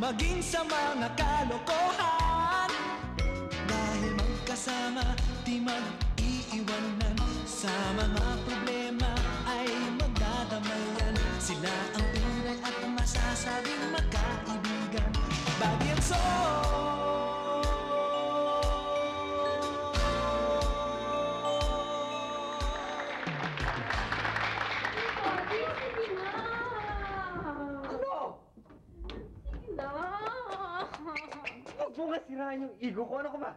maging sa mga kalokohan. Dahil magkasama, di mag-iiwanan. Sa mga problema ay magdadamayan. Sila ang tunay at masasabing magkaibigan. Bagyenso. Huwag mo nga sirahan yung ego ko. Ano ka ba?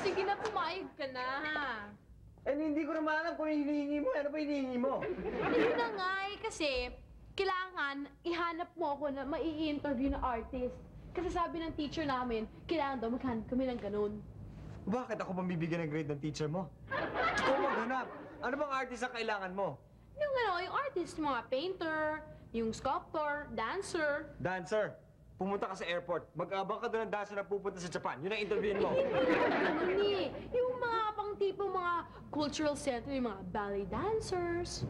Sige na, pumayag ka na. Eh, hindi ko naman alam kung hinihingi mo. Ano ba hinihingi mo? Yun na nga kasi kailangan ihanap mo ako na mai-interview na artist. Kasi sabi ng teacher namin, kailangan daw maghanap kami ng ganun. Bakit ako bibigyan ng grade ng teacher mo? Ikaw maghanap. Ano bang artist ang kailangan mo? Yung artist, mga painter, yung sculptor, dancer. Dancer. Pumunta ka sa airport. Mag-abang ka doon ng dancer na pupunta sa Japan. Yun ang interviewin mo. Hindi. Yung mga pang tipo mga cultural center, yung mga ballet dancers.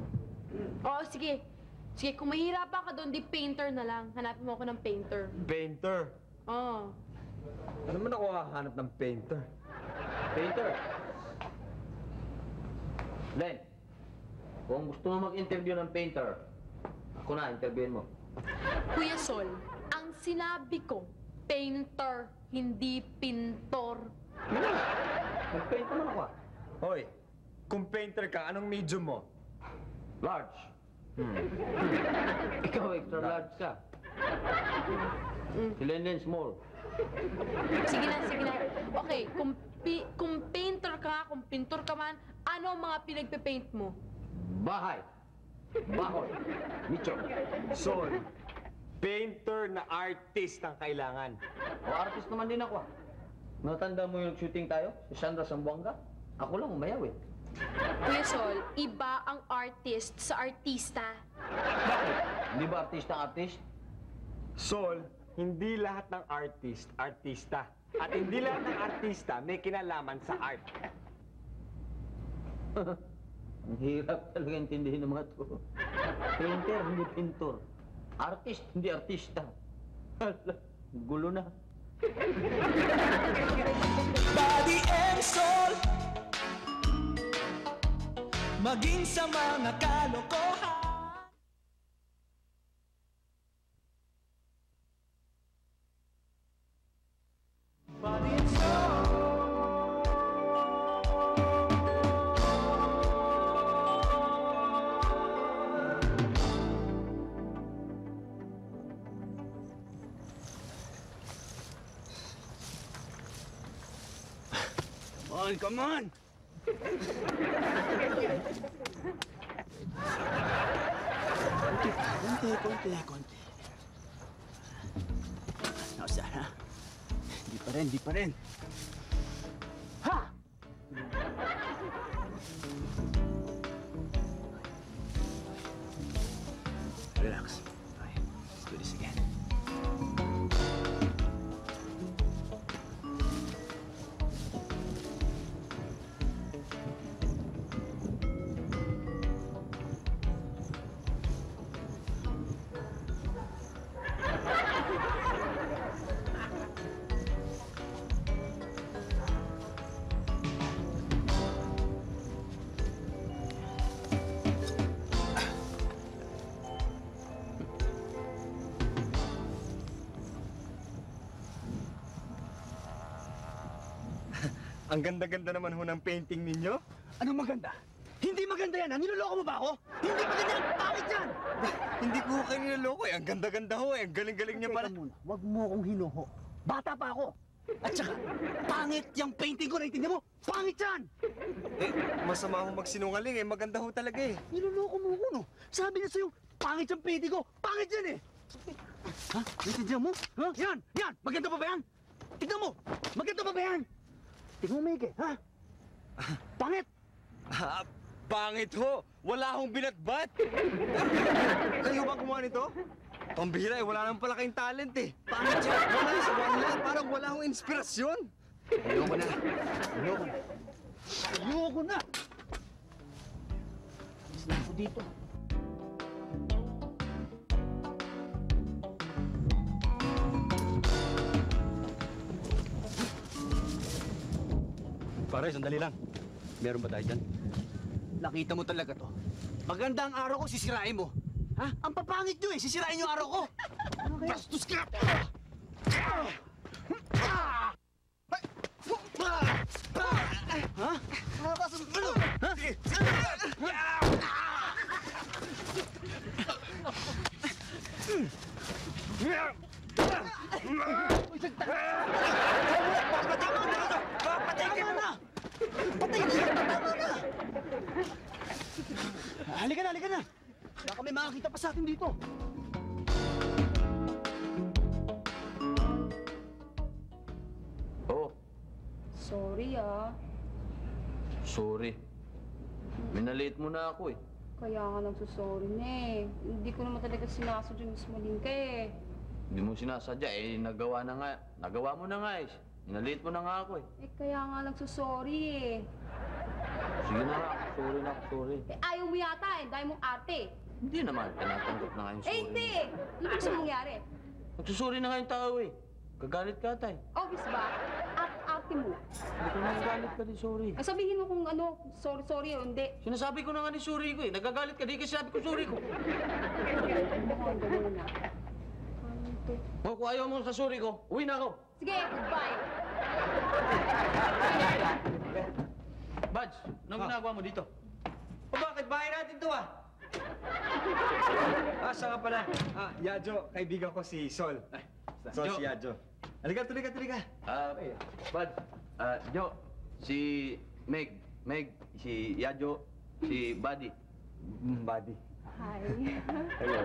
Oh, sige. Sige, kung mahirapan ka doon, di painter na lang. Hanapin mo ako ng painter. Painter? Oh. Ano man ako hahanap ng painter? Painter. Len, kung gusto mo mag-interview ng painter, ako na, interviewin mo. Kuya Sol, ang sinabi ko, painter, hindi pintor. Mag-paint naman ako. Hoy, kung painter ka, anong medium mo? Large. Ikaw, extra large ka. Si Len small. Sige na, sige na. Okay, kung painter ka, kung pintor ka man, ano ang mga pinagpe-paint mo? Bahay. Bahoy. Nicho. Sol, painter na artist ang kailangan. O artist naman din ako. Natanda mo yung shooting tayo? Si Sandra Sambuanga? Ako lang umayaw eh. Kuya Sol, iba ang artist sa artista. Bakit? Hindi ba artista ang artist? Sol, hindi lahat ng artist, artista. At hindi lahat ng artista may kinalaman sa art. Ang hirap talaga intindihin ng mga to. Painter, hindi pintor. Artist, hindi artista. Hala, gulo na. Body and soul, maging sa mga kalokohan. Body and soul. Come on! Konti. Nausa, ha? Di pa rin. Ha! Relax. Okay, let's do this again. Ang ganda-ganda naman ho ng painting ninyo. Ano maganda? Hindi maganda yan, ha? Niloloko mo ba ako? Hindi maganda yan! Pangit yan! Hindi ko kayo niloloko eh. Ang ganda-ganda ho eh. Ang galing-galing niya pala. Teka muna, wag mo akong hinuho. Bata pa ako. At saka, pangit yung painting ko, naiintindihan mo? Pangit yan! Eh, masama ho magsinungaling eh. Maganda ho talaga eh. Niloloko mo ako, no? Sabi na sa'yo, pangit yung painting ko. Pangit yan eh! Ha? Naiintindihan mo? Ha? Yan! Yan! Maganda pa ba yan? Tignan mo! Maganda pa ba yan? Tignan mo, Mike, ha? Pangit! Ah, pangit ho! Wala akong binatbat! Kayo ba gumawa nito? Pambihira eh, wala naman pala kayong talent eh. Pangit siya! Wala, parang wala akong inspirasyon. Ayoko na! Ayoko na! Alis na ako dito. Pare, sandali lang. Meron ba tayo dyan? Nakita mo talaga to. Maganda ang araw ko, sisirain mo. Ha? Ang papangit nyo eh, sisirain yung araw ko. Bastos ka! Ha? Ha? Sige! Patay na! Halika na! Baka may makakita pa sa atin dito. Oh, Sorry sorry. Minaliit mo na ako eh. Kaya nga nagsusorry na eh. Hindi ko naman talaga sinasadya yung smaling ka eh. Hindi mo sinasadya eh, nagawa na nga. Nagawa mo na nga eh. Minaliit mo na nga ako eh. Kaya nga nagsusorry eh. Sige na nga, sorry na ako, sorry. Ayaw mo yata eh, dahil mong arte. Hindi naman, tinatanggap na nga yung sorry. Hindi! Ano ba gusto mangyari? Nagsusorry na nga yung tao eh. Gagalit ka tay. Obvious ba? Arte mo. Hindi ko nagagalit ka ni sorry. Ay, sabihin mo kung ano, sorry o hindi. Sinasabi ko na nga ni sorry ko eh. Nagagalit ka, di kasi sabi ko sorry ko. Mukhang gano'n na. O, kung ayaw mo sa sorry ko, uwi na ako. Sige, goodbye. Badge, anong ginagawa mo dito? O bakit? Bahay natin to ah! Siya nga pala. Yajo, kaibigan ko si Sol. Sol, si Yajo. Halika. Okay. Badge, Jo, si Meg, si Yajo, si Buddy. Buddy. Hi. Hello.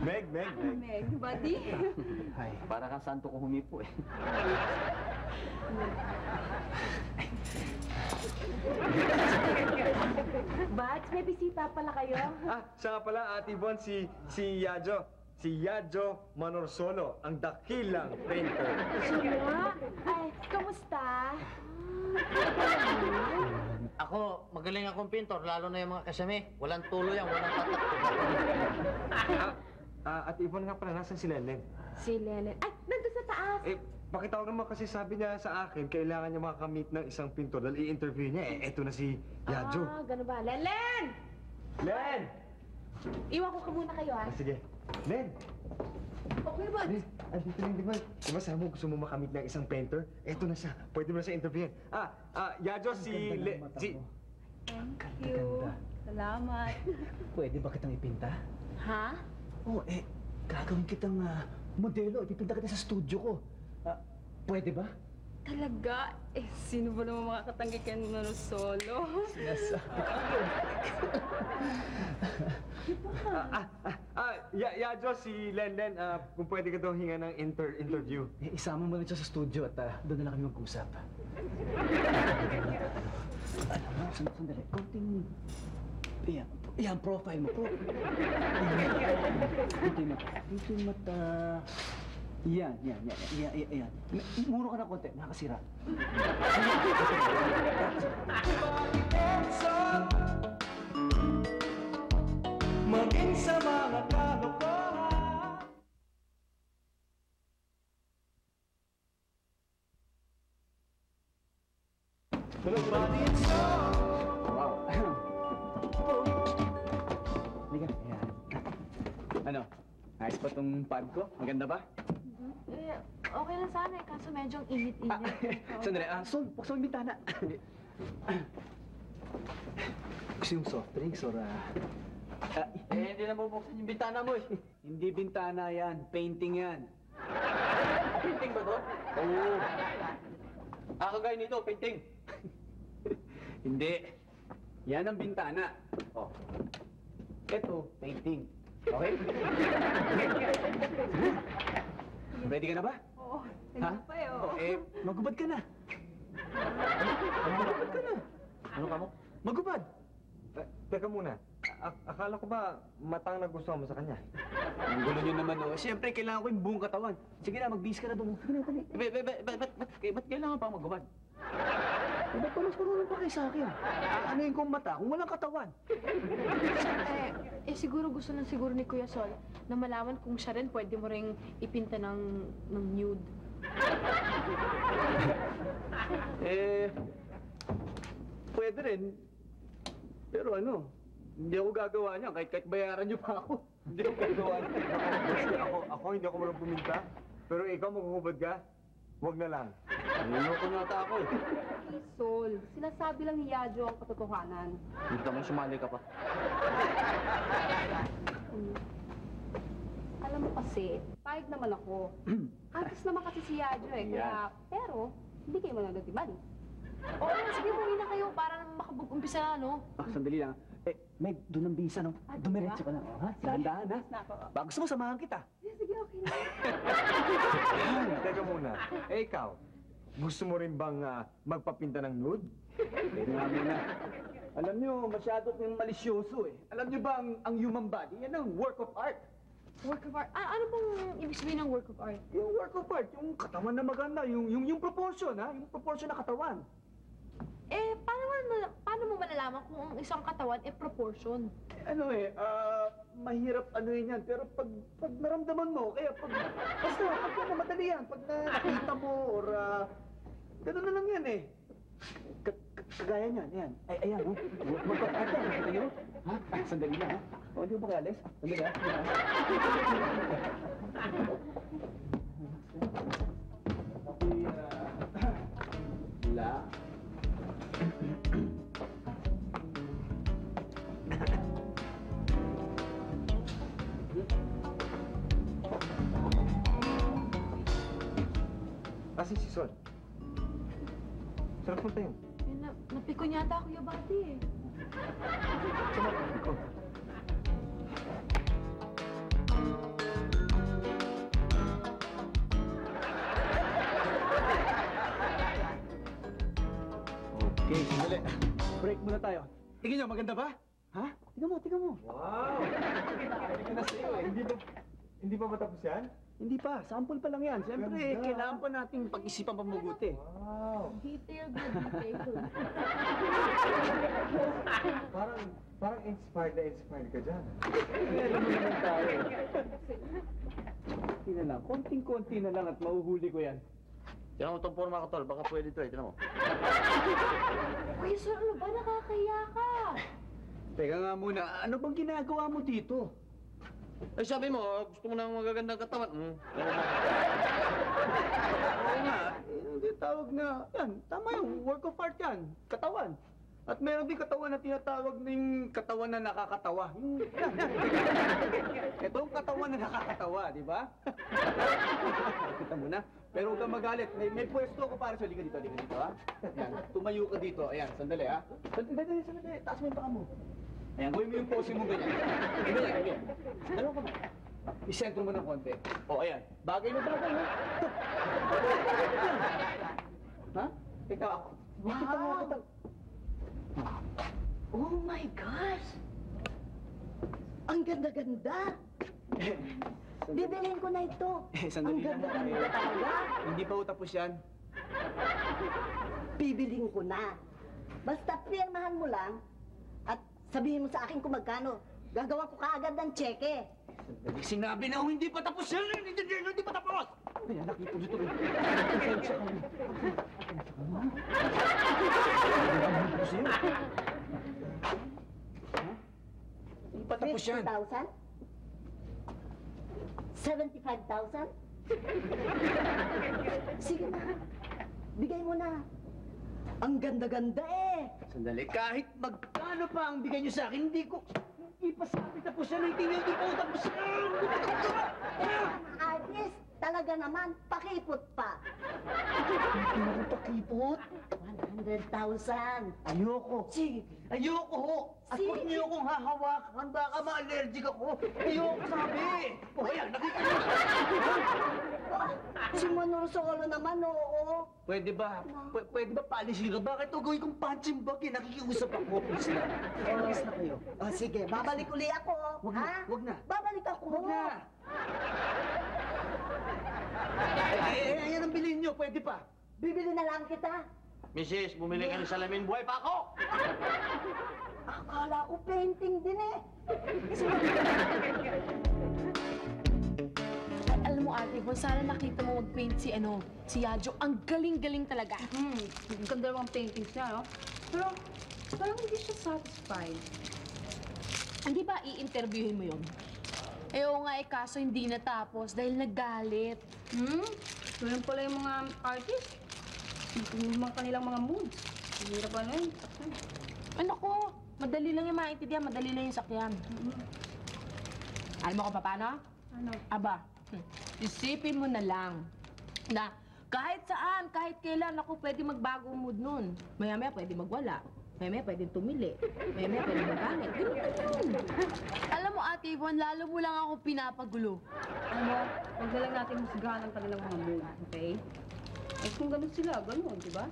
Meg. Meg, buddy. Hi. Para kang santo ko humipo eh. Bats, may bisita pala kayo. Siya nga pala, Ate Bon, si Yajo. Si Yajo Manorsolo, ang dakilang painter. Siya? Ay, kamusta? Ako, magaling akong pintor, lalo na yung mga kasami. Walang tulo yan, walang patak. Ate Yvonne nga pala, nasan si Lenen? Si Lelen. Ay, nandun sa taas. Pakitawag naman kasi sabi niya sa akin, kailangan niya makakamit ng isang pintor dahil i-interview niya. Eto na si Yajo. Ganun ba? Lelen! Len! Iwan ko ka muna kayo, ha? Sige. Len! Okay ba? Len, andito lang, di ba? Di ba sabi mo gusto mo makamit ng isang painter? Eto na siya. Pwede mo na siya interviewin. Yajo, si... Thank you. Salamat. Pwede ba kitang ipinta? Ha? Oo, gagawin kitang modelo. Ipipinta kita sa studio ko. Pwede ba? Talaga? Sino ba naman makakatanggikan mo ng solo? Sinasabi Yajo, si Len, kung pwede ka daw hinga ng interview. Isama mo na siya sa studio at doon na lang kami mag-usap. Alam mo, sandali. Konting... Yan, profile mo. Konting mata. Yan. Muro ka na konti, nakakasira. Maging sa mga kalokohan. Body and soul. Wow. Halika. Ayan. Ano? Ayos pa tong pad ko? Maganda ba? Okay lang sana eh, kaso medyo init-init. Sandali. Sol, buksan mo yung bintana. Gusto yung soft drinks or... Hindi na bubuksan yung bintana mo eh. Hindi bintana yan. Painting yan. Painting ba to? Oo. Kagaya nito, painting. Hindi. Yan ang bintana. Oh. Ito, painting. Okay? Ready ka na ba? Oo, Ha? hindi pa eh. Oh, magubad ka na. Magubad ka na. Ano ka mo? Magubad. Teka muna. Akala ko ba matang nagustuhan mo sa kanya? Ang gulo nyo naman, oh. Siyempre, kailangan ko yung buong katawan. Sige na, mag-bis ka na doon. Sige na, dali. Ba't kailangan pa magubad? Ba't pa mas marunong pa kayo sa akin? Aanoin kong mata kung walang katawan. Siguro gusto lang siguro ni Kuya Sol na malaman kung siya rin pwede mo ring ipinta ng nude. pwede rin. Pero ano, hindi ako gagawa niya. Kahit bayaran niyo pa ako. Hindi ako gagawa niya. Ako hindi ako marunong puminta. Pero ikaw maghuhubad ka, huwag na lang. Niloko nata ako eh. Isol, sinasabi lang ni Yadjo ang katotohanan. Hindi naman sumali ka pa. Alam mo kasi, pahig naman ako. Artist naman kasi si Yadjo eh, kaya, pero, hindi kayo mananatiban. Oo, sige, umuwi na kayo para makapag-umpisa na, no? Sandali lang. May doon ang bisa, no? Dumiretso ka na. Ha? Dahan-dahan, ha? Na ako. Baka gusto mo, samahan kita. Sige, okay na. Teka muna, ikaw, gusto mo rin bang magpapinta ng nude? Pwede nga muna. Alam niyo, masyado kayong malisyoso eh. Alam niyo ba ang human body, yan ang work of art. Work of art? Ano bang ibig sabihin ng work of art? Yung work of art, yung katawan na maganda, yung proportion, ha? Yung proportion na katawan. Eh, paano mo malalaman kung ang isang katawan ay proportion? Mahirap ano yun yan. Pero pag naramdaman mo, basta, pag madali yan, pag nakita mo, or, gano'n na lang yan eh. Kagaya niyan, yan. Ayan, ha? Magpapata, nakita niyo? Ha? Sandali na, ha? O, hindi mo ba Alex? Sandali, ha? La. Kasi si Sol. Sarap punta yun. Eh, napikon yata ako yung bati eh. Sama ko. Okay, sandali. Break muna tayo. Tingin niyo, maganda ba? Ha? Tingnan mo. Wow! Hindi na sa'yo eh. Hindi pa matapos yan? Hindi pa, sample pa lang yan. Siyempre, Ganda. kailangan pa nating pag-isipan pa mabuti. Wow! Detailed na detailed. Parang inspired ka dyan. Alam mo naman tayo. Konti na lang, konting-konti na lang at mahuhuli ko yan. Tinan mo itong forma ko, tol. Baka pwede ito eh. Tinan mo. Uy, sir, ano ba? Nakakaya ka. Teka nga muna, ano bang ginagawa mo dito? Eh, sabi mo, gusto mo ng magagandang katawan. Oo nga, hindi tawag na, yan, tama yung work of art yan, katawan. At meron din katawan na tinatawag ng katawan na nakakatawa. Ito ang katawan na nakakatawa, di ba? Kita mo na. Pero huwag kang magalit. May pwesto ako para sa liga dito, ha? Yan, tumayo ka dito. Ayan, sandali, ha? Sandali. Taas mo yung paa mo. Ayan, gawin mo yung pose mo ganyan. Ganyan. Ano ka ba? Isentro mo ng konti. O, ayan. Bagay na bagay, ha? Ha? Ikaw ako. Wow! Oh my gosh! Ang ganda-ganda! Bibilhin ko na ito. Ang Sandali lang. ganda-ganda talaga. Hindi pa ho tapos yan. Bibilhin ko na. Basta pirmahan mo lang at sabihin mo sa akin kung magkano. Gagawa ko kaagad ng tseke. Sinabi na ho, hindi pa tapos yan! Hindi pa tapos! Ayan, nakita dito rin. Pasensya ka na. Hindi pa tapos yan. 50,000? 75,000? Sige na. Bigay mo na. Ang ganda-ganda eh. Sandali, kahit magkano pa ang bigay niyo sa akin, hindi pa sabi tapos yan. Hindi pa ho tapos yan! Artist, talaga naman, pakipot pa. Hindi mo pakipot. 100,000. Ayoko. Sige. Ayoko ho! At Sige. huwag niyo akong hahawakan, baka ma-allergic ako. Ayoko sabi! O ayan, nakita niyo. Si Manolo Solo naman, oo. Pwede ba? Pwede ba paalisin ka? Bakit ito gawin kong punching bag eh? Nakikiusap ako. Please na. Please na kayo. O sige, babalik uli ako. Wag na, ha? wag na. Babalik ako. Huwag na! Ayan ang bilhin niyo. Pwede pa. Bibili na lang kita. Mrs., bumili ka ng salamin. Buhay pa ako! Akala ko painting din eh. Alam mo, mo, Ate Von, sana nakita mo mag-paint si Yajo. Ang galing-galing talaga. Ang ganda naman paintings niya, no? Pero parang hindi siya satisfied. Hindi ba i-interviewin mo yun? Eh, oo nga, kaso hindi natapos dahil naggalit. Ganun pala yung mga artist. Yung mga kanilang mga moods. Hirap ano yun. Ano ko? Madali lang yung maintindihan, madali lang yung sakyan. Alam mo kung paano? Ano? Aba, isipin mo na lang na kahit saan, kahit kailan ako pwede magbago ang mood nun. Maya-maya pwede magwala. Maya-maya pwede tumili. Maya-maya pwede magangit. Ganun na yun. Alam mo, Ate Yvonne, lalo mo lang ako pinapagulo. Ano? Huwag na lang natin husgahan ang kanilang mga mood, okay? Eh kung ganun sila, ganun, di ba?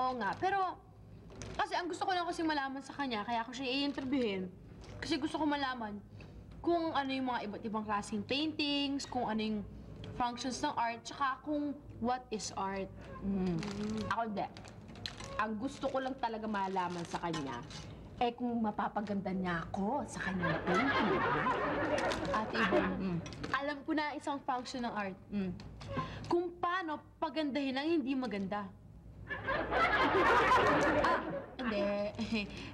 Oo nga, pero kasi ang gusto ko lang kasi malaman sa kanya, kaya ako siya i-interviewin. Kasi gusto ko malaman kung ano yung mga iba't ibang klaseng paintings, kung ano yung functions ng art, tsaka kung what is art. Ako hindi. Ang gusto ko lang talaga malaman sa kanya, eh kung mapapaganda niya ako sa kanyang painting. Ate Yvonne, alam ko na isang function ng art. Kung paano pagandahin ang hindi maganda. Hindi.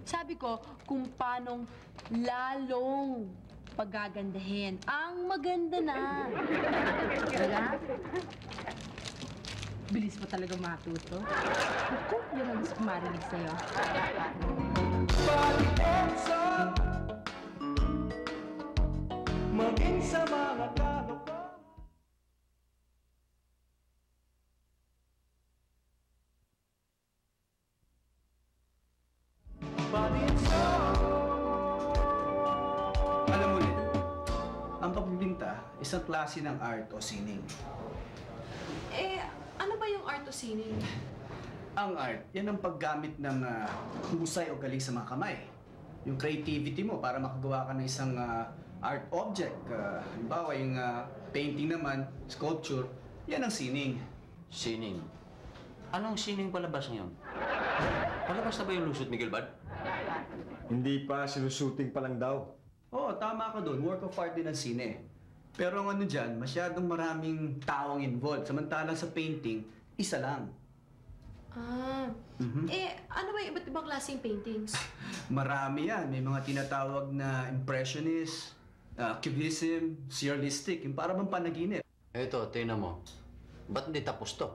Sabi ko, kung paanong lalong pagagandahin ang maganda na. Diba? Bilis pa talaga matuto. Ako, yun ang gusto ko marinig sa'yo. Pag-enso maging sa mga kalokohan. Alam mo, Lynn, ang pagbibinta, isang klase ng art o sining. Eh, ano ba yung art o sining? Ang art, yan ang paggamit ng husay o galing sa mga kamay. Yung creativity mo para makagawa ka ng isang art object. Halimbawa, yung painting naman, sculpture, yan ang sining. Sining. Anong sining palabas ngayon? Palabas na ba yung lusot, Miguel Bad? Hindi pa, sinushooting pa lang daw. Oo, tama ka doon. Work of art din ang sine. Pero ang ano dyan, masyadong maraming taong involved. Samantalang sa painting, isa lang. Eh, ano ba yung iba't ibang klaseng paintings? Marami yan. May mga tinatawag na impressionist, cubism, surrealistic, yung para bang panaginip. Eto, tingnan mo. Ba't hindi tapos to?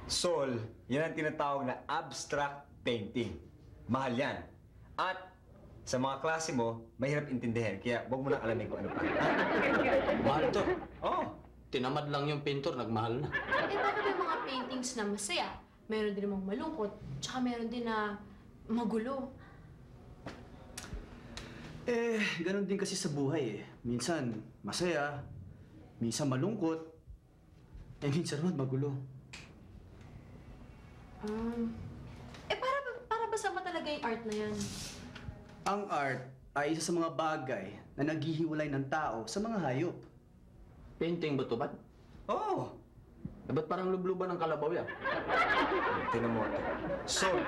Sol, yan ang tinatawag na abstract painting. Mahal yan. At sa mga klase mo, mahirap intindihin. Kaya huwag mo na alamin kung ano pa. Mahal to. Oh, Tinamad lang yung pintor, nagmahal na. Eh, bakit may mga paintings na masaya? Meron din namang malungkot, tsaka meron din na magulo. Eh, ganun din kasi sa buhay eh. Minsan masaya, minsan malungkot, minsan naman magulo. Eh, para basa ba talaga yung art na yan? Ang art ay isa sa mga bagay na naghihiwalay ng tao sa mga hayop. Painting ba to, Bad? Oo! Eh, ba't parang lubluban ng kalabaw yan? tinan mo ito. Sol,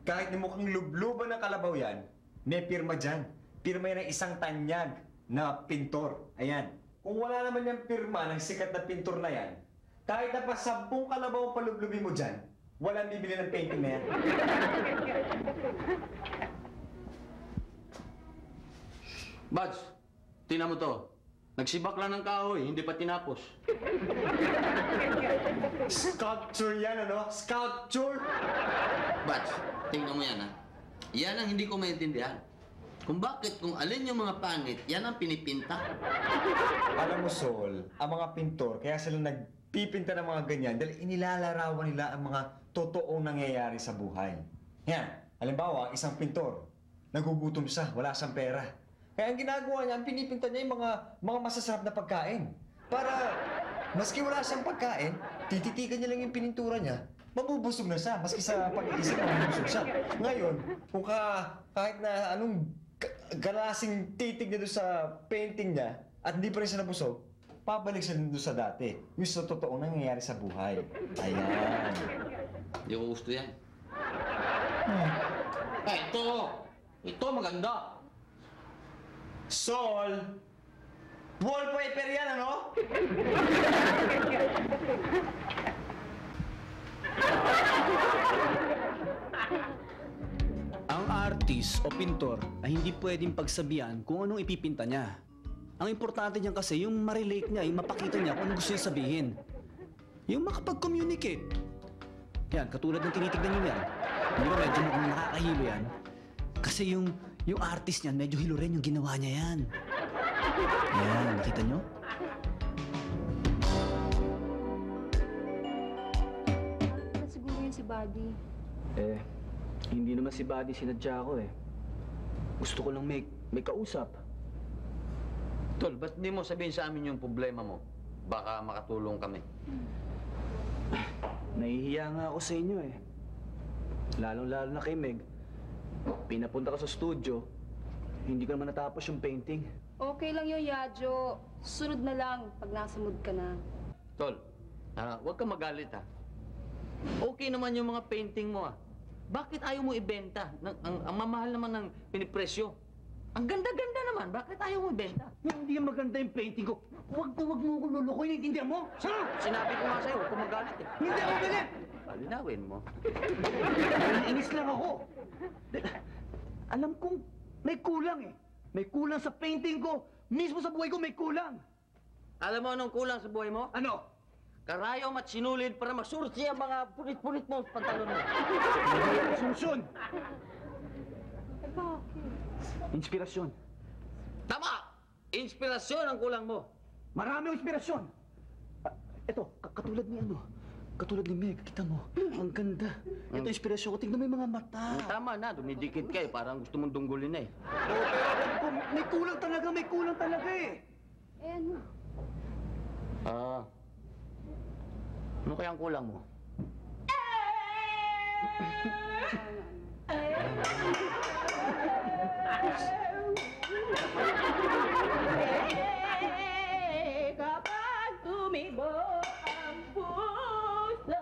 kahit ni mukhang lubluban ng kalabaw yan, may pirma dyan. Pirma yan ng isang tanyag na pintor. Ayan. Kung wala naman yung pirma ng sikat na pintor na yan, kahit na pa 10 kalabaw ang palublubin mo dyan, walang bibili ng painting na yan. Bads, tingnan mo to. Nagsibak lang ng kahoy, hindi pa tinapos. Sculpture yan, ano? Sculpture! Bats, tingnan mo yan ha. Yan ang hindi ko maintindihan. Kung bakit, kung alin yung mga pangit, yan ang pinipinta. Alam mo, Sol, ang mga pintor, kaya sila nagpipinta ng mga ganyan dahil inilalarawan nila ang mga totoong nangyayari sa buhay. Yan, halimbawa, isang pintor, nagugutom siya, wala siyang pera. Kaya ang ginagawa niya, ang pinipinta niya yung mga masasarap na pagkain. Para, maski wala siyang pagkain, tititikan niya lang yung pinintura niya, mabubusog na siya, maski sa pag-iisip, mabubusog siya. Ngayon, kung kahit na anong galasing titig niya doon sa painting niya, at hindi pa rin siya nabusog, pabalik siya doon sa dati. Yung sa totoong nangyayari sa buhay. Ayan. Hindi ko gusto yan. Eh, ito maganda. Sol! Wallpaper yan, ano? Ang artist o pintor ay hindi pwedeng pagsabihan kung anong ipipinta niya. Ang importante niyan kasi yung ma-relate niya, yung mapakita niya kung ano gusto niya sabihin. Yung makapag-communicate. Yan, katulad ng tinitignan niyo yan. Hindi ba medyo mukhang nakakahilo yan? Kasi yung artist niyan, medyo hilo rin yung ginawa niya yan. Yan, nakita niyo? At siguro yun si Buddy. Hindi naman si Buddy sinadya ko eh. Gusto ko lang may kausap. Tol, ba't di mo sabihin sa amin yung problema mo? Baka makatulong kami. Nahihiya nga ako sa inyo eh. Lalong-lalo na kay Meg. Pinapunta ka sa studio, hindi ka naman natapos yung painting. Okay lang yun, Yadjo. Sunod na lang pag nasa mood ka na. Tol, huwag kang magalit ha. Okay naman yung mga painting mo ah. Bakit ayaw mo ibenta? Ang mamahal naman ng pinipresyo. Ang ganda-ganda naman. Bakit ayaw mo ibenta? Hindi maganda yung painting ko. Huwag mo akong lulukoy, naiintindihan mo? Sana! Sinabi ko nga sa'yo, huwag kang magalit eh. Hindi ako galit! Palinawin mo. Inis lang ako. Alam kong may kulang eh. May kulang sa painting ko. Mismo sa buhay ko may kulang. Alam mo anong kulang sa buhay mo? Ano? Karayom at sinulid para masursi ang mga punit-punit mo sa pantalon mo. Solusyon! Inspirasyon. Tama! Inspirasyon ang kulang mo. Marami ang inspirasyon. Ito, katulad ni ano. Katulad ni Meg, kita mo. Ang ganda. Ito inspirasyon ko. Tingnan mo yung mga mata. Tama na, dumidikit ka eh. Parang gusto mong dunggulin na eh. Pero alam ko, may kulang talaga eh. Ano? Ano kaya ang kulang mo? Kapag tumibo ang puso.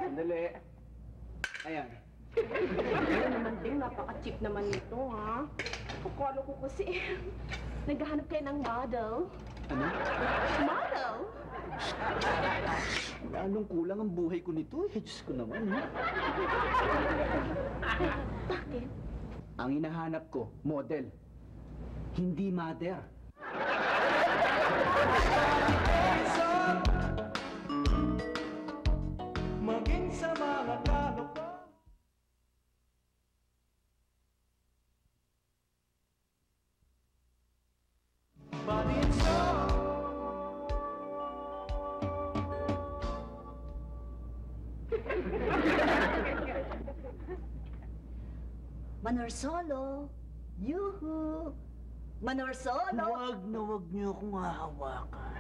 Sandali. Ayan. Ano naman din, napaka-cheap naman nito, ha? Akala ko kasi, naghahanap kayo ng model. Ano? Model? Anong kulang ang buhay ko nito eh. Diyos ko naman. Bakit? Ang hinahanap ko, model. Hindi mother. Maging sa mga kaloko. But it's so. Manorsolo. Yuhu. Manorsolo. Huwag na huwag niyo akong hahawakan.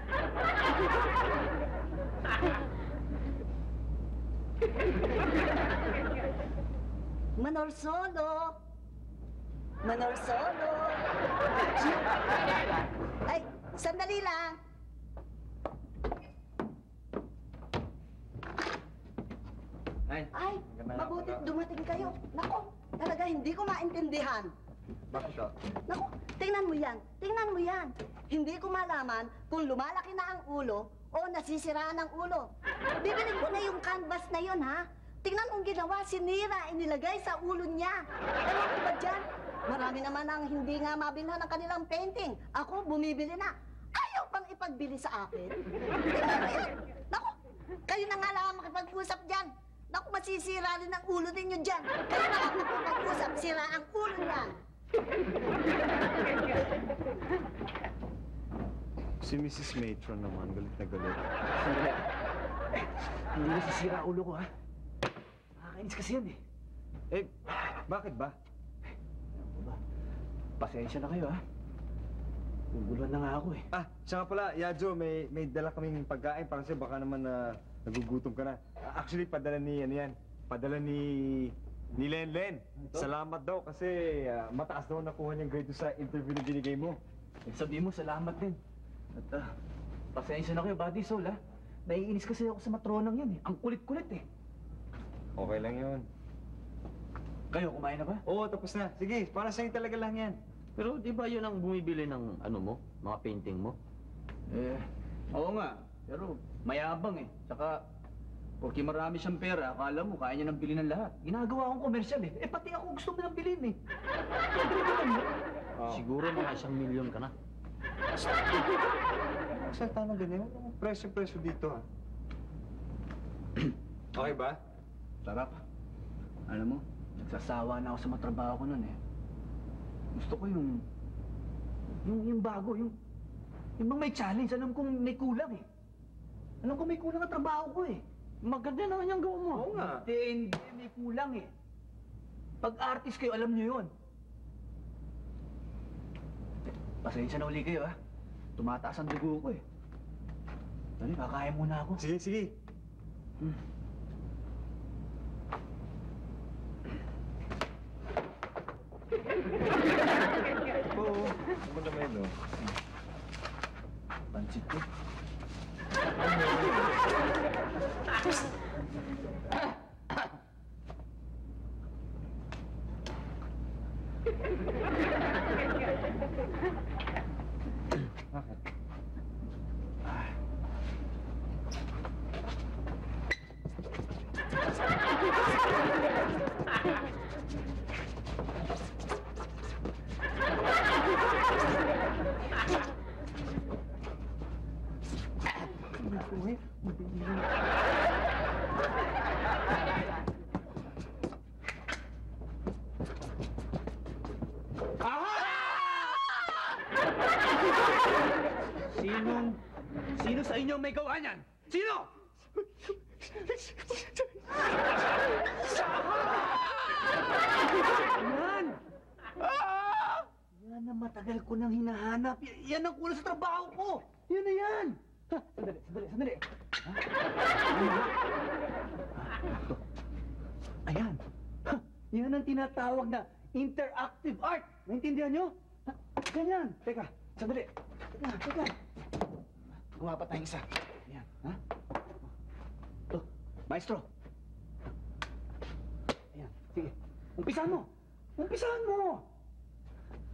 Manorsolo. Manorsolo. Ay, sandali lang. Ay, mabutit dumating kayo. Nako, talaga hindi ko maintindihan. Bakit ka? Naku, tingnan mo yan. Tingnan mo yan. Hindi ko malaman kung lumalaki na ang ulo o nasisiraan ang ulo. Bibili ko na yung canvas na yon, ha? Tingnan mong ginawa, sinira, inilagay sa ulo niya. Ewan ko ba dyan? Marami naman ang hindi nga mabilhan ng kanilang painting. Ako, bumibili na. Ayaw pang ipagbili sa akin. Tingnan mo yan. Naku, kayo na nga lang ang makipag-usap dyan. Naku, masisira rin ang ulo ninyo dyan. Kaya na ako makipag-usap, sira ang ulo niya. Si Mrs. Matron naman, galit na galit. Sandali. Hindi nasisira ang ulo ko, ha? Nakakainis kasi yan, eh. Eh, bakit ba? Pasensya na kayo, ha? Naguluhan na nga ako, eh. Siya nga pala, Yadjo, may dala kaming pagkain para sa'yo. Baka naman nagugutom ka na. Actually, padala ni, ano yan, padala ni Lenlen. Salamat daw kasi mataas daw nakuha niyang grade sa interview na binigay mo. Sabihin mo, salamat din. At pasensya na kayo, Buddy Sol, ha? Naiinis kasi ako sa matronang yan, eh. Ang kulit-kulit, eh. Okay lang yun. Kayo, kumain na ba? Oo, tapos na. Sige, para sa'yo talaga lang yan. Pero di ba yun ang bumibili ng ano mo, mga painting mo? Oo nga. Pero mayabang eh. Tsaka, porque marami siyang pera, akala mo kaya niya nang bilhin ng lahat. Ginagawa akong komersyal eh. Pati ako gusto mo nang bilhin eh. Siguro mga 1 milyon ka na. Salta ng ganyan. Presyo-presyo dito, ha? Okay ba? Sarap. Alam mo, nagsasawa na ako sa matrabaho ko nun eh. Gusto ko yung bago, yung bang may challenge. Alam kong may kulang eh. Alam ko may kulang ang trabaho ko eh. Maganda naman yung gawa mo. Oo nga. Hindi, may kulang eh. Pag artist kayo, alam nyo yun. Pasensya na uli kayo, ha? Tumataas ang dugo ko, eh. Dali, kakain muna ako. Sige, sige. Oo, ano naman yun, no? Pansit ko. Sino sa inyo may gawa niyan? Sino? Yan! Yan ang matagal ko nang hinahanap. Yan ang kulang sa trabaho ko. Yan na yan. Ha, sandali. Ha? Ito. Ayan. Ha, yan ang tinatawag na interactive art. Naintindihan nyo? Ha, ganyan. Teka, sandali. Teka. Gumawa pa tayong isa. Ayan, ha? Ito, maestro. Ayan, sige. Umpisahan mo.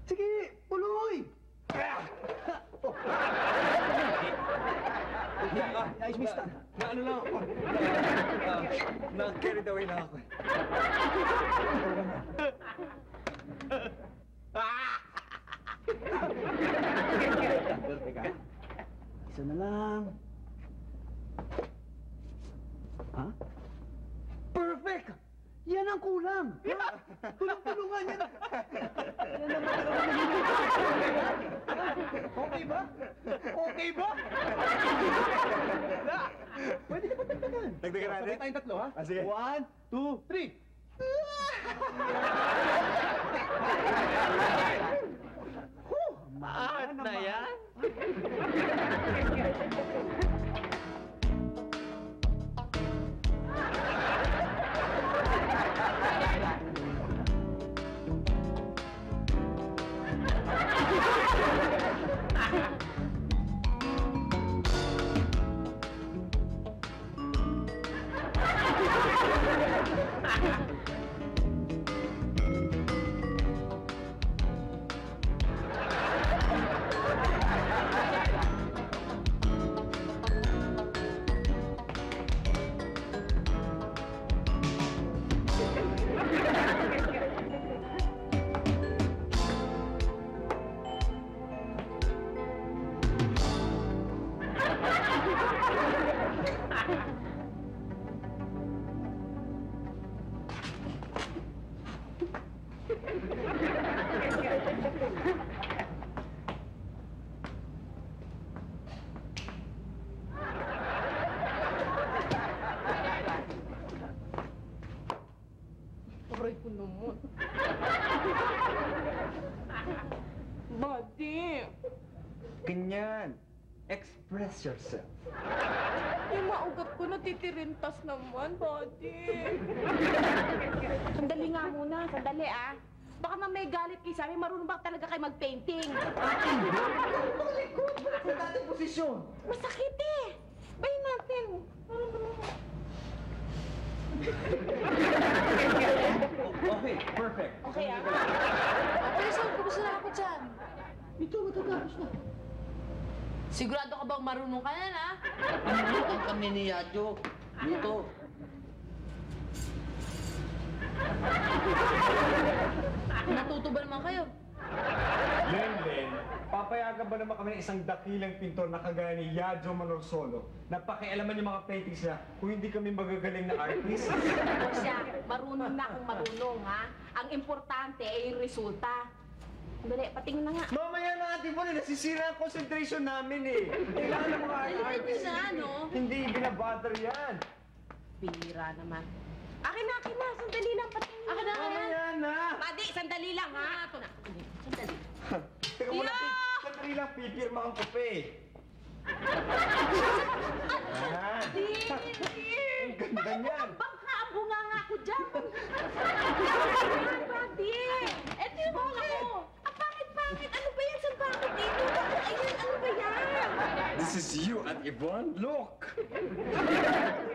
Sige, tuloy. Ayos, mister. Ano lang ako? Na-carried away na ako. Pero teka, isa na lang. Ha? Perfect! Yan ang kulang! Ha? Tulong-tulungan yan! Yan ang matagal na Okay ba? Okay ba? Pwede ka ba dagdagan? Dagdagan natin? Sabay tayong tatlo, ha? Ah, sige. 1, 2, 3! Art na yan? Aray ko naman. Buddy, Ganyan. Express yourself. yung maugat ko natitirintas naman, buddy. Sandali nga muna, sandali ah. Baka mamay galit kayo sa amin, marunong ba talaga kayo mag-painting? Sa dating posisyon! Masakit eh! Bayin natin. Okay, perfect. Okay, ah. Okay, so, kumusta na ako dyan? Ito, matatapos na. Sigurado ka bang marunong ka na, ha? Pinunutan kami ni Yadyo. Dito. Natuto ba naman kayo? Len, papayagan ba naman kami ng isang dakilang pintor na kagaya ni Yadyo Manorsolo na pakialaman yung mga paintings niya kung hindi kami magagaling na artist? O siya, marunong na kung marunong, ha? Ang importante ay yung resulta. Dali, patingin na nga. Mamaya na Ate Bon, nasisira ang concentration namin eh. Kailangan ng mga Dalihan niyo artist. na, no? Hindi binabother yan. Bira naman. Akin na, sandali lang, patingin. Akin na, Mamaya na. Buddy, sandali lang, ha? Ito na. Sandali. Teka muna, sandali lang, pipirma ang kape. Yan. Ang ganda niyan. Bangka ang bunga nga ako dyan. Buddy! Eto yung bunga ko. Ang pangit-pangit. Ano ba yan? Saan ba ako dito? Ayun, ano ba yan? This is you at Yvonne. Look!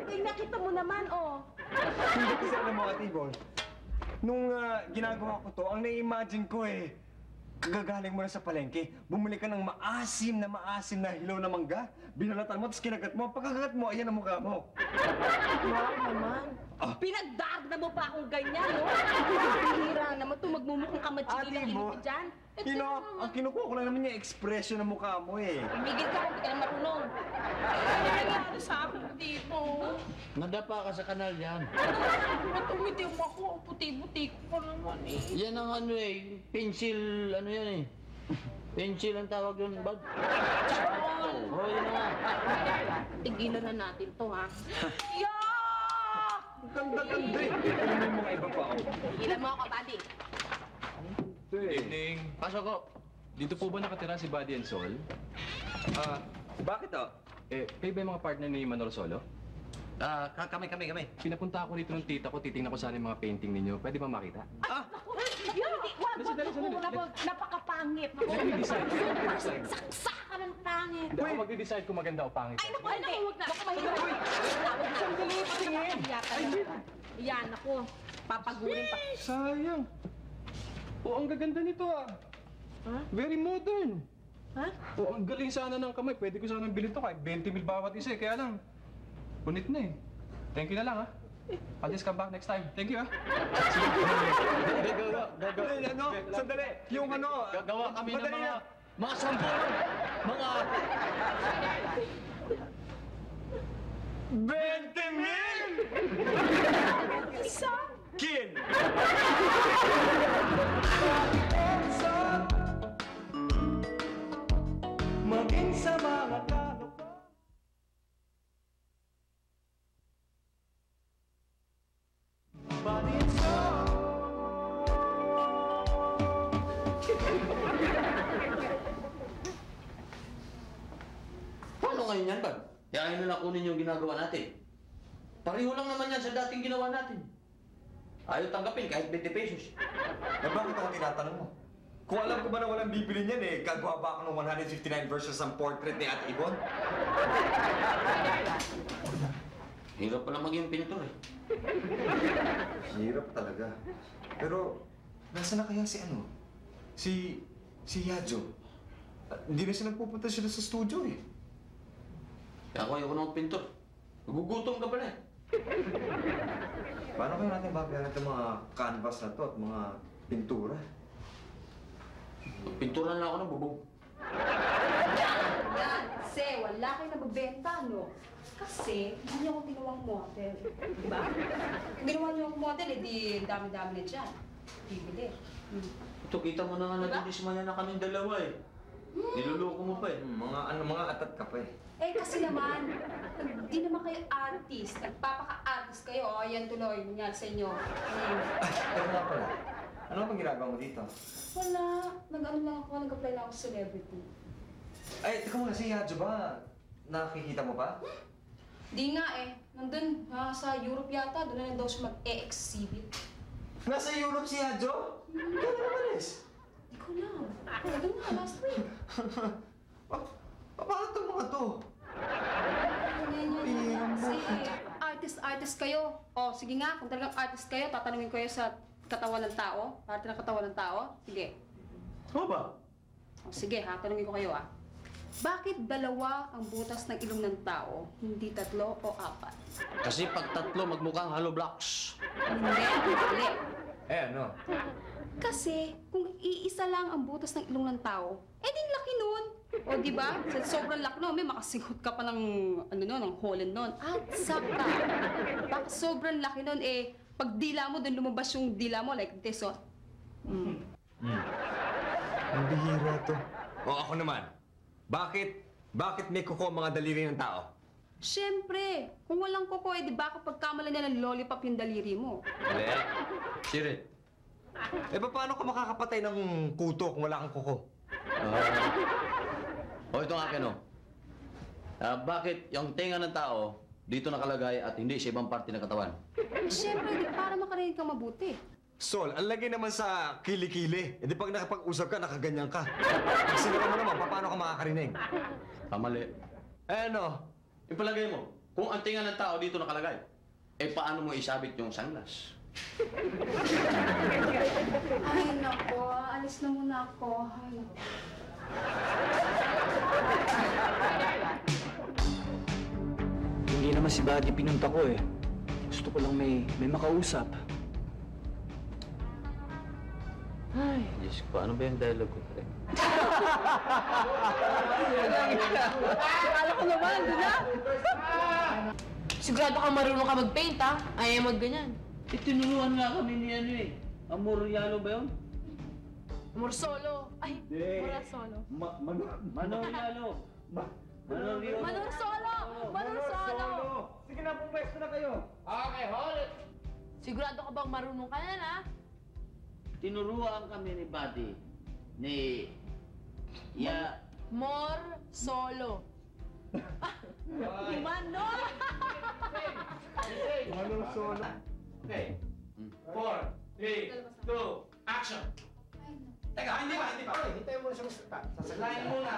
Ay, nakita mo naman, oh. Hindi kasi alam mo, Ate Yvonne, nung ginagawa ko to, ang nai-imagine ko eh, kagagaling mo na sa palengke, bumili ka ng maasim na hilaw na mangga, binalatan mo, tapos kinagat mo, pagkakagat mo, ayan ang mukha mo. Wow naman. Pinagdarda mo pa akong ganyan, no? Hihira naman ito, magmumukhang kamatsili ng Mo, init dyan. you know, ang kinukuha ko lang naman yung expression ng mukha mo eh. Umigil ka, hindi ka na marunong. Ano nangyari sa akin dito? Nadapa ka sa kanal yan. Tumitiw ako, puti-buti ko naman eh. Yan ang ano eh, pencil, ano yan eh. Pencil ang tawag yun, bag. Oo, yun na nga. Tigilan na natin to, ha? Yeah! Ang ganda-ganda eh. Alam mo yung mga iba pa ako. Tigilan mo ako, buddy. Evening. Pasok ko. Dito po ba nakatira si Buddy and Sol? Bakit Kayo ba yung mga partner ni Manolo Solo? Kami. Pinapunta ako dito ng tita ko, titingnan ko sana yung mga painting ninyo. Pwede ba makita? Wag, napakapangit. Mag-decide. Saksa ng pangit. Hindi ako mag-decide kung maganda o pangit. Ay, naku, hindi. Wag na. Baka mahirap. Sandali, patingin. Yan, ako. Papagurin pa. Sayang. Oh, ang gaganda nito ah. Very modern. Ha? Oh, ang galing sana ng kamay. Pwede ko sana bilhin to kahit 20 mil bawat isa eh. Kaya lang, punit na eh. Thank you na lang ah. I'll just come back next time. Thank you ah. Ano? Sandali. Yung ano. Gagawa kami ng madali mga, na. mga sampol. Mga... 20 mil! Isa? Kin! Maging sa mga kaloko. Body and soul. Paano ngayon yan, Bag? Kaya nyo na kunin yung ginagawa natin. Pareho lang naman yan sa dating ginawa natin. Ayaw tanggapin kahit 20 pesos. Bakit ako tinatanong mo? Kung alam ko ba na walang bibili niyan eh, gagawa ba ako ng 159 versus ang portrait ni Ate Yvonne? Hirap pala maging pintor eh. Hirap talaga. Pero, nasa na kaya si ano? Si Yadyo. Hindi na siya nagpupunta sila sa studio eh. Kaya ako ayoko ng pintor. Nagugutom ka pala eh. Paano kaya natin babayaran itong mga canvas na to at mga pintura? Pinturan lang ako ng bubong. Yan, kasi wala kayo nabibenta, no? Kasi, hindi niyo ako ginawang model. Diba? Kung ginawa niyo akong model, eh, di dami-dami na dyan. Bibili. Ito, kita mo na nga nagdidismaya na kaming dalawa eh. Niluloko mo pa eh. Mga atat ka pa eh. Eh, kasi naman, di naman kayo artist. Nagpapaka-artist kayo. O, yan tuloy. Yan sa inyo. Pero nga pala, ano bang ginagawa mo dito? Wala. Nag-ano lang ako, nag-apply lang ako sa celebrity. Ay, teka muna, si Yadyo ba? Nakikita mo pa? Di nga eh. Nandun, sa Europe yata. Doon na daw siya mag-e-exhibit. Nasa Europe si Yadyo? Kaya na umalis? Di ko alam. Doon nga, last week. Bakit itong mga to? Yan. Kasi artist kayo. O, sige nga, kung talagang artist kayo, tatanungin ko kayo sa katawan ng tao? Parte ng katawan ng tao? Sige. Oo ba? O, sige ha, tanungin ko kayo Bakit dalawa ang butas ng ilong ng tao, hindi 3 o 4? Kasi pag 3, magmukhang hollow blocks. Hindi, mali. ano? Kasi kung iisa lang ang butas ng ilong ng tao, din laki nun. O di ba? Sa sobrang laki nun, may makasigot ka pa ng ng hole nun. At saka, baka sobrang laki nun pag dila mo, dun lumabas yung dila mo like this, Ang bihira to. O ako naman, bakit may kuko ang mga daliri ng tao? Siyempre, kung walang kuko, di ba kapag kamala niya ng lollipop yung daliri mo? Hindi. Sirit. Paano ka makakapatay ng kuto kung wala kang kuko? Ito ang akin, bakit yung tenga ng tao dito nakalagay at hindi sa ibang parte ng katawan? Siyempre, para makarinig ka mabuti. Sol, ang lagay naman sa kilikili. Hindi pag nakapag-usap ka, nakaganyan ka. Pag sinira mo naman, paano ka makakarinig? Kamali. Ipalagay mo, kung ang tenga ng tao dito nakalagay, paano mo isabit yung sunglass? Ay, nako. Alis na muna ako. Ay, nako. Hindi naman si Buddy pinunta ko eh. Gusto ko lang may makausap. Ay, Diyos ko, ano ba yung dialogue ko? Akala ko naman, doon na. Sigurado ka marunong ka mag-paint, ha? Ayaw mag-ganyan. Tinuruan nga kami ni Amor Yalo ba yun? Amor solo. Ay, Mura solo. Manor Yalo. Manor Yalo. Manor solo! Manor solo! Sige na, pumwesto na kayo. Okay, hold it! Sigurado ka bang marunong ka yan, ha? Tinuruan kami ni Buddy. Mor solo. Manor! Manor solo. Okay. 4, 3, 2, action! Teka, hindi pa. Hintayin mo na siya. Sasaglihin muna.